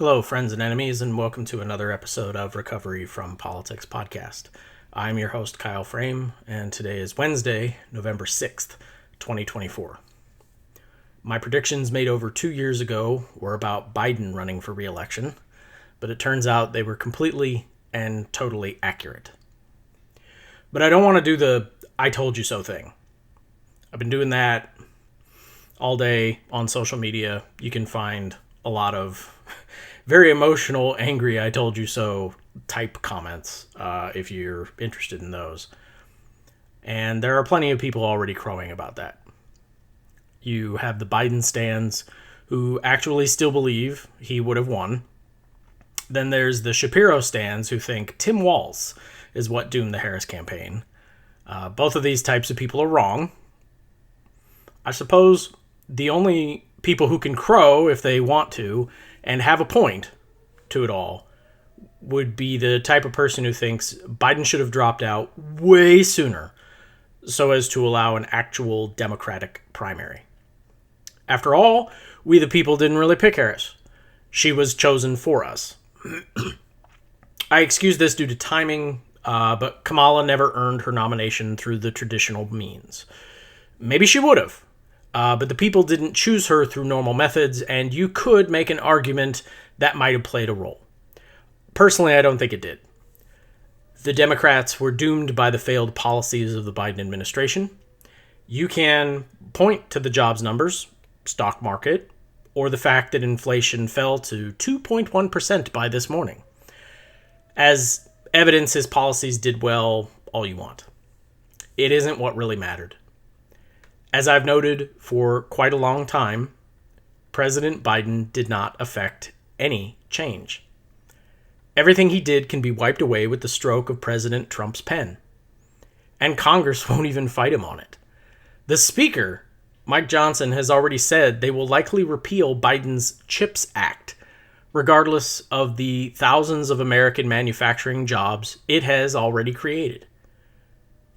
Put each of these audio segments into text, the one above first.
Hello, friends and enemies, and welcome to another episode of Recovery from Politics Podcast. I'm your host, Kyle Frame, and today is Wednesday, November 6th, 2024. My predictions made over 2 years ago were about Biden running for re-election, but it turns out they were completely and totally accurate. But I don't want to do the I told you so thing. I've been doing that all day on social media. You can find a lot of very emotional, angry, I told you so type comments if you're interested in those. And there are plenty of people already crowing about that. You have the Biden stans who actually still believe he would have won. Then there's the Shapiro stans who think Tim Walz is what doomed the Harris campaign. Both of these types of people are wrong. I suppose the only people who can crow if they want to and have a point to it all would be the type of person who thinks Biden should have dropped out way sooner so as to allow an actual Democratic primary. After all, we the people didn't really pick Harris. She was chosen for us. I excuse this due to timing, but Kamala never earned her nomination through the traditional means. Maybe she would have. But the people didn't choose her through normal methods, and you could make an argument that might have played a role. Personally, I don't think it did. The Democrats were doomed by the failed policies of the Biden administration. You can point to the jobs numbers, stock market, or the fact that inflation fell to 2.1% by this morning. As evidence his policies did well, all you want. It isn't what really mattered. As I've noted for quite a long time, President Biden did not effect any change. Everything he did can be wiped away with the stroke of President Trump's pen. And Congress won't even fight him on it. The Speaker, Mike Johnson, has already said they will likely repeal Biden's CHIPS Act, regardless of the thousands of American manufacturing jobs it has already created.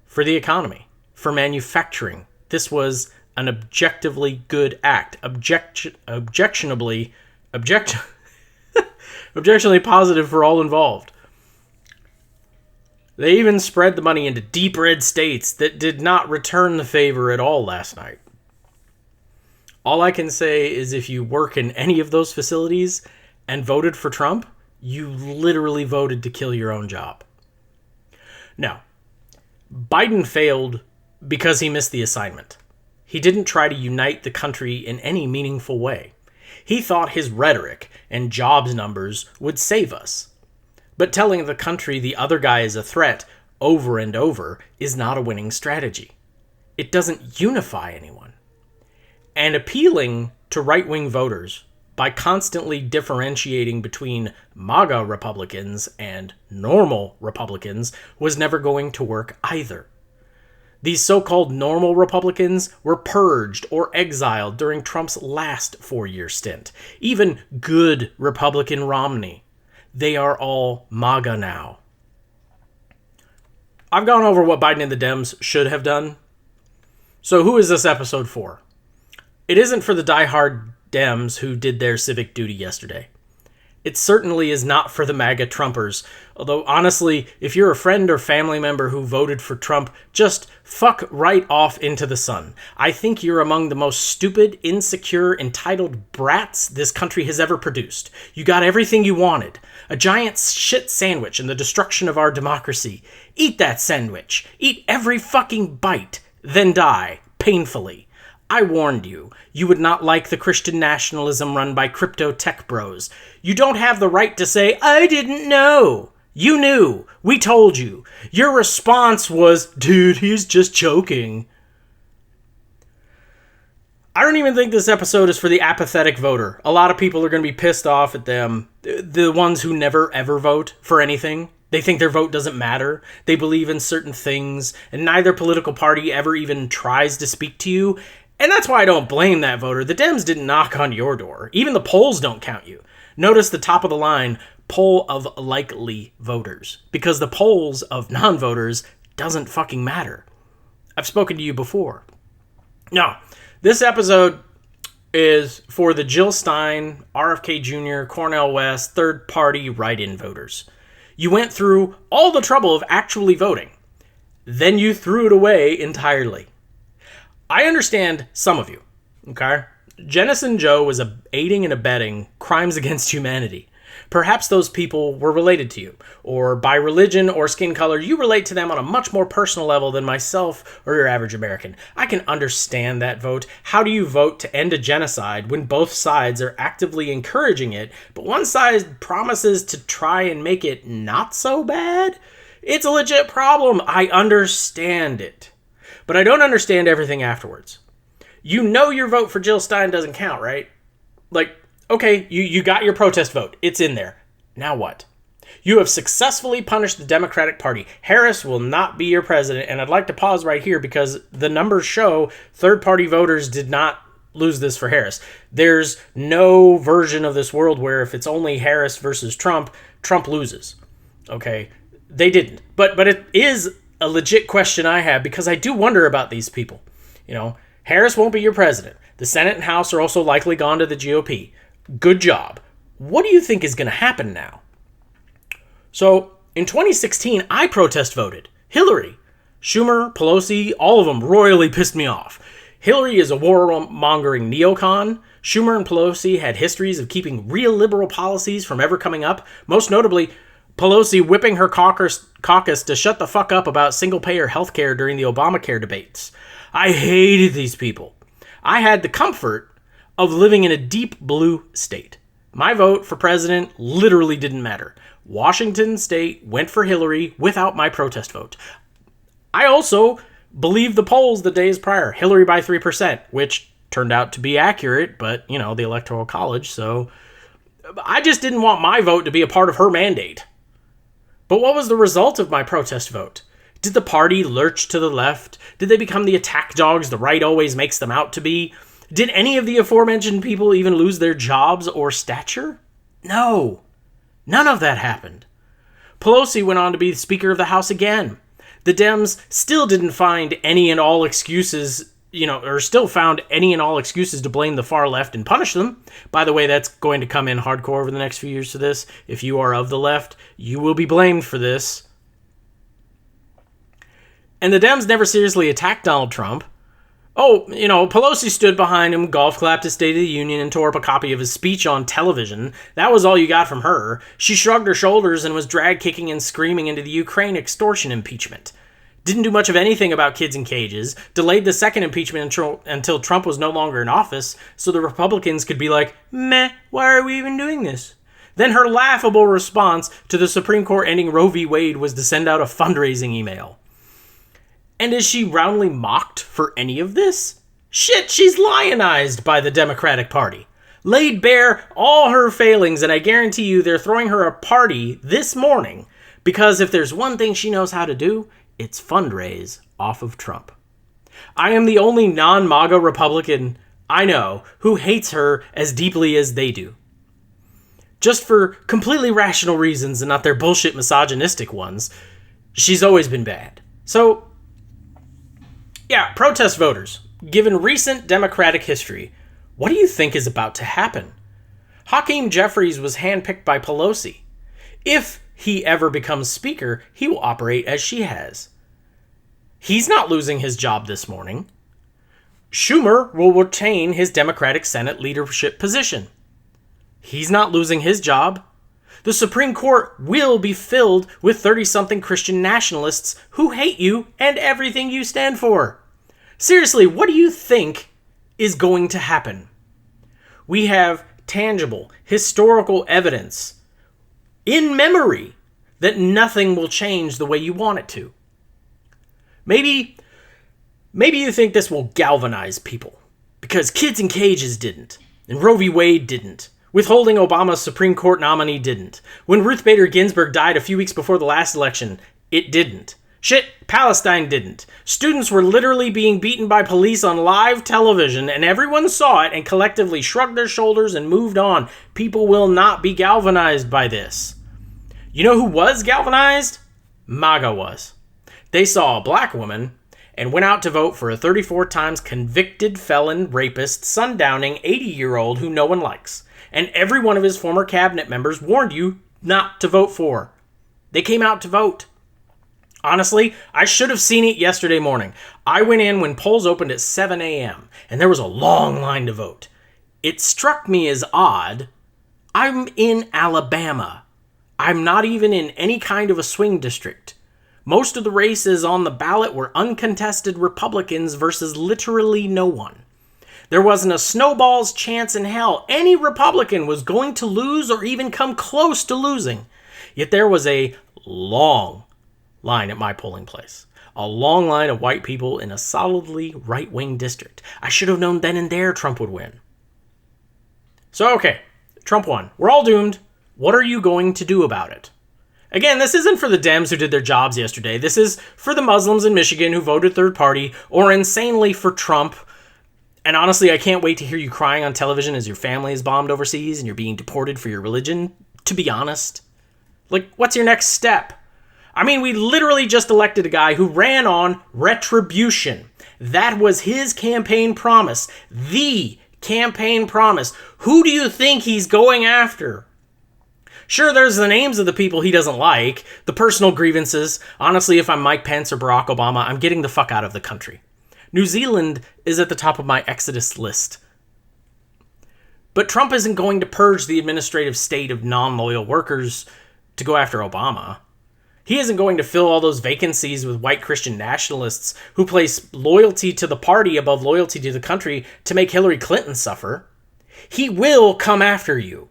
For the economy, for manufacturing, this was an objectively good act, objectionably positive for all involved. They even spread the money into deep red states that did not return the favor at all last night. All I can say is if you work in any of those facilities and voted for Trump, you literally voted to kill your own job. No, Biden failed because he missed the assignment. He didn't try to unite the country in any meaningful way. He thought his rhetoric and jobs numbers would save us. But telling the country the other guy is a threat over and over is not a winning strategy. It doesn't unify anyone. And appealing to right-wing voters by constantly differentiating between MAGA Republicans and normal Republicans was never going to work either. These so-called normal Republicans were purged or exiled during Trump's last 4-year stint. Even good Republican Romney. They are all MAGA now. I've gone over what Biden and the Dems should have done. So who is this episode for? It isn't for the diehard Dems who did their civic duty yesterday. It certainly is not for the MAGA Trumpers, although honestly, if you're a friend or family member who voted for Trump, just fuck right off into the sun. I think you're among the most stupid, insecure, entitled brats this country has ever produced. You got everything you wanted. A giant shit sandwich and the destruction of our democracy. Eat that sandwich. Eat every fucking bite, then die, painfully. I warned you. You would not like the Christian nationalism run by crypto tech bros. You don't have the right to say, I didn't know. You knew. We told you. Your response was, dude, he's just joking. I don't even think this episode is for the apathetic voter. A lot of people are going to be pissed off at them. The ones who never ever vote for anything. They think their vote doesn't matter. They believe in certain things, and neither political party ever even tries to speak to you. And that's why I don't blame that voter. The Dems didn't knock on your door. Even the polls don't count you. Notice the top of the line, poll of likely voters. Because the polls of non-voters doesn't fucking matter. I've spoken to you before. No, this episode is for the Jill Stein, RFK Jr., Cornel West, third-party write-in voters. You went through all the trouble of actually voting. Then you threw it away entirely. I understand some of you, okay? Jennison Joe was aiding and abetting crimes against humanity. Perhaps those people were related to you, or by religion or skin color, you relate to them on a much more personal level than myself or your average American. I can understand that vote. How do you vote to end a genocide when both sides are actively encouraging it, but one side promises to try and make it not so bad? It's a legit problem. I understand it. But I don't understand everything afterwards. You know your vote for Jill Stein doesn't count, right? Like, okay, you got your protest vote. It's in there. Now what? You have successfully punished the Democratic Party. Harris will not be your president, and I'd like to pause right here because the numbers show third-party voters did not lose this for Harris. There's no version of this world where if it's only Harris versus Trump, Trump loses. Okay? They didn't. But it is a legit question I have because I do wonder about these people. You know, Harris won't be your president. The Senate and House are also likely gone to the GOP. Good job. What do you think is going to happen now? So, in 2016, I protest voted. Hillary. Schumer, Pelosi, all of them royally pissed me off. Hillary is a warmongering neocon. Schumer and Pelosi had histories of keeping real liberal policies from ever coming up. Most notably, Pelosi whipping her caucus to shut the fuck up about single-payer healthcare during the Obamacare debates. I hated these people. I had the comfort of living in a deep blue state. My vote for president literally didn't matter. Washington State went for Hillary without my protest vote. I also believed the polls the days prior. Hillary by 3%, which turned out to be accurate, but, you know, the Electoral College, so I just didn't want my vote to be a part of her mandate. But what was the result of my protest vote? Did the party lurch to the left? Did they become the attack dogs the right always makes them out to be? Did any of the aforementioned people even lose their jobs or stature? No. None of that happened. Pelosi went on to be the Speaker of the House again. The Dems still didn't find any and all excuses, still found any and all excuses to blame the far left and punish them. By the way, that's going to come in hardcore over the next few years to this. If you are of the left, you will be blamed for this. And the Dems never seriously attacked Donald Trump. Pelosi stood behind him, golf clapped his State of the Union, and tore up a copy of his speech on television. That was all you got from her. She shrugged her shoulders and was drag kicking and screaming into the Ukraine extortion impeachment. Didn't do much of anything about kids in cages, delayed the second impeachment until Trump was no longer in office, so the Republicans could be like, meh, why are we even doing this? Then her laughable response to the Supreme Court ending Roe v. Wade was to send out a fundraising email. And is she roundly mocked for any of this? Shit, she's lionized by the Democratic Party. Laid bare all her failings, and I guarantee you they're throwing her a party this morning because if there's one thing she knows how to do, it's fundraise off of Trump. I am the only non-MAGA Republican I know who hates her as deeply as they do. Just for completely rational reasons and not their bullshit misogynistic ones, she's always been bad. So, yeah, protest voters. Given recent Democratic history, what do you think is about to happen? Hakeem Jeffries was handpicked by Pelosi. If he ever becomes Speaker, he will operate as she has. He's not losing his job this morning. Schumer will retain his Democratic Senate leadership position. He's not losing his job. The Supreme Court will be filled with 30-something Christian nationalists who hate you and everything you stand for. Seriously, what do you think is going to happen? We have tangible, historical evidence in memory that nothing will change the way you want it to. Maybe you think this will galvanize people because kids in cages didn't, and Roe v. Wade didn't. Withholding Obama's Supreme Court nominee didn't. When Ruth Bader Ginsburg died a few weeks before the last election, it didn't. Shit, Palestine didn't. Students were literally being beaten by police on live television, and everyone saw it and collectively shrugged their shoulders and moved on. People will not be galvanized by this. You know who was galvanized? MAGA was. They saw a black woman and went out to vote for a 34 times convicted felon, rapist, sundowning 80-year-old who no one likes. And every one of his former cabinet members warned you not to vote for. They came out to vote. Honestly, I should have seen it yesterday morning. I went in when polls opened at 7 a.m., and there was a long line to vote. It struck me as odd. I'm in Alabama. I'm not even in any kind of a swing district. Most of the races on the ballot were uncontested Republicans versus literally no one. There wasn't a snowball's chance in hell any Republican was going to lose or even come close to losing. Yet there was a long line at my polling place. A long line of white people in a solidly right-wing district. I should have known then and there Trump would win. So, okay, Trump won. We're all doomed. What are you going to do about it? Again, this isn't for the Dems who did their jobs yesterday. This is for the Muslims in Michigan who voted third party or insanely for Trump. And honestly, I can't wait to hear you crying on television as your family is bombed overseas and you're being deported for your religion, to be honest. Like, what's your next step? I mean, we literally just elected a guy who ran on retribution. That was his campaign promise. The campaign promise. Who do you think he's going after? Sure, there's the names of the people he doesn't like, the personal grievances. Honestly, if I'm Mike Pence or Barack Obama, I'm getting the fuck out of the country. New Zealand is at the top of my exodus list. But Trump isn't going to purge the administrative state of non-loyal workers to go after Obama. He isn't going to fill all those vacancies with white Christian nationalists who place loyalty to the party above loyalty to the country to make Hillary Clinton suffer. He will come after you.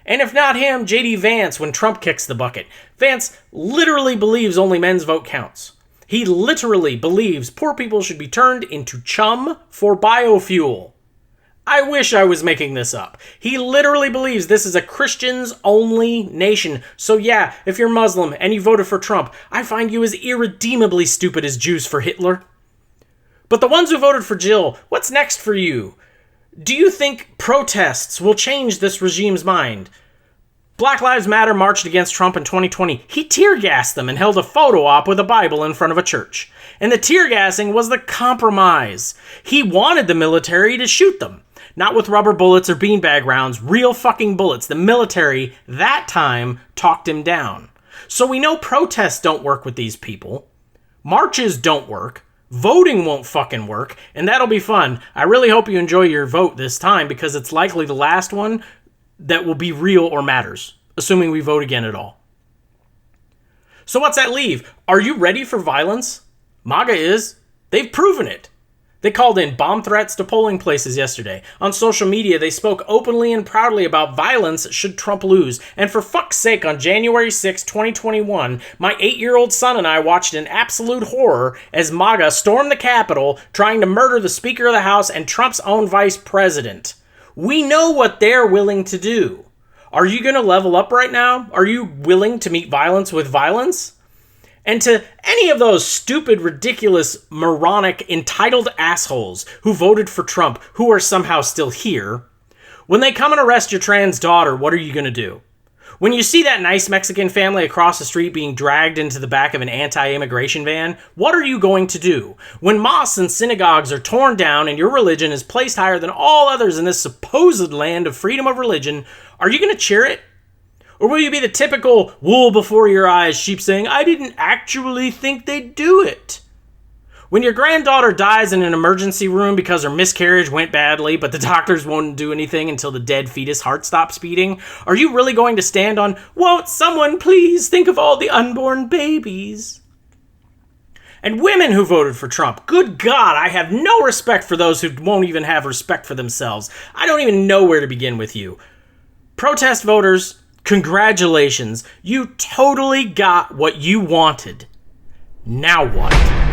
And if not him, J.D. Vance when Trump kicks the bucket. Vance literally believes only men's vote counts. He literally believes poor people should be turned into chum for biofuel. I wish I was making this up. He literally believes this is a Christians-only nation. So yeah, if you're Muslim and you voted for Trump, I find you as irredeemably stupid as Jews for Hitler. But the ones who voted for Jill, what's next for you? Do you think protests will change this regime's mind? Black Lives Matter marched against Trump in 2020. He tear-gassed them and held a photo op with a Bible in front of a church. And the tear-gassing was the compromise. He wanted the military to shoot them. Not with rubber bullets or beanbag rounds, real fucking bullets. The military, that time, talked him down. So we know protests don't work with these people. Marches don't work. Voting won't fucking work. And that'll be fun. I really hope you enjoy your vote this time because it's likely the last one that will be real or matters, assuming we vote again at all. So what's that leave? Are you ready for violence? MAGA is. They've proven it. They called in bomb threats to polling places yesterday. On social media, they spoke openly and proudly about violence should Trump lose. And for fuck's sake, on January 6, 2021, my 8-year-old son and I watched in absolute horror as MAGA stormed the Capitol trying to murder the Speaker of the House and Trump's own vice president. We know what they're willing to do. Are you going to level up right now? Are you willing to meet violence with violence? And to any of those stupid, ridiculous, moronic, entitled assholes who voted for Trump, who are somehow still here, when they come and arrest your trans daughter, what are you going to do? When you see that nice Mexican family across the street being dragged into the back of an anti-immigration van, what are you going to do? When mosques and synagogues are torn down and your religion is placed higher than all others in this supposed land of freedom of religion, are you going to cheer it? Or will you be the typical wool before your eyes sheep saying, I didn't actually think they'd do it? When your granddaughter dies in an emergency room because her miscarriage went badly, but the doctors won't do anything until the dead fetus heart stops beating, are you really going to stand on, won't someone please think of all the unborn babies? And women who voted for Trump, good God, I have no respect for those who won't even have respect for themselves. I don't even know where to begin with you. Protest voters, congratulations, you totally got what you wanted. Now what?